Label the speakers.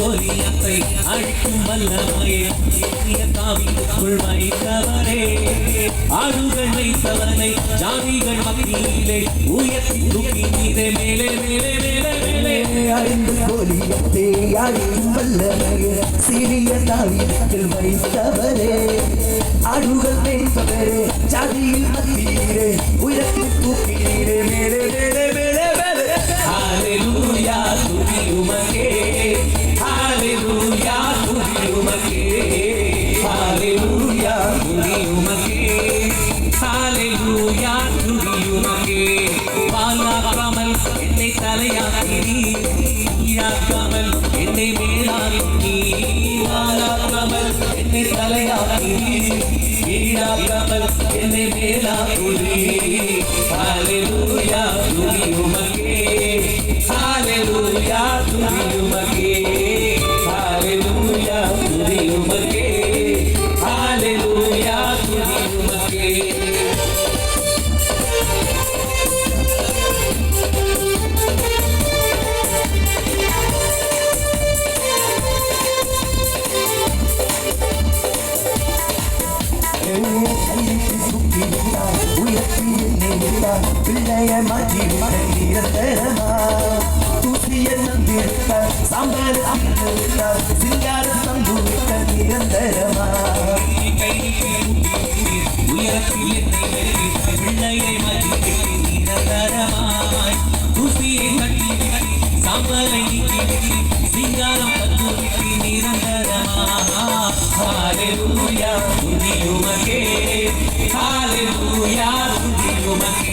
Speaker 1: கோலியத்தை அழிக்கும் வல்லமையே தாவிக்குள் வைத்தவரே ஆடுகள் வைத்தவனை ஜாதிகள் மத்தியிலே உயர்த்தி தூக்கி நீரே மேலே மேலே மேலே மேலே
Speaker 2: அழிந்து கோலியத்தை அழிக்கும் வல்லமையே சிறிய தாவிக்குள் வைத்தவரே ஆடுகள் வைத்தவரே ஜாதியில் மத்தியிலே உயர்த்தி தூக்கி நீரே மேலே மேலே மேலே மேலே
Speaker 1: ஹalleluya துதி உமக்கே ஹalleluya துதி உமக்கே ஹalleluya துதி உமக்கே ஹalleluya துதி உமக்கே பாலாகாமல் என்னை தலையாக்கி நீராக்காமல் என்னை மேலாக்கி பாலாகாமல் என்னை தலையாக்கி நீராக்காமல் என்னை மேலாக்கி ஹalleluya துதி உமக்கே ஹalleluya துதி உமக்கே ஹalleluya துதி உமக்கே ஹalleluya துதி உமக்கே
Speaker 2: பிள்ளைய மாற்றி நிரந்தரமா தூசிய தந்திருக்க சாம்பார் சிங்கார தந்துவிட்ட நிரந்தரமா
Speaker 1: உயரத்தில் என்னை பிள்ளையை மாற்றி நிரந்தரமாய் தூசியை கட்டி சாம்பலை சிங்காரம் தந்துவிட்டு நிரந்தரமா ஹalleluya துதி உமக்கே ஹalleluya துதி உமக்கே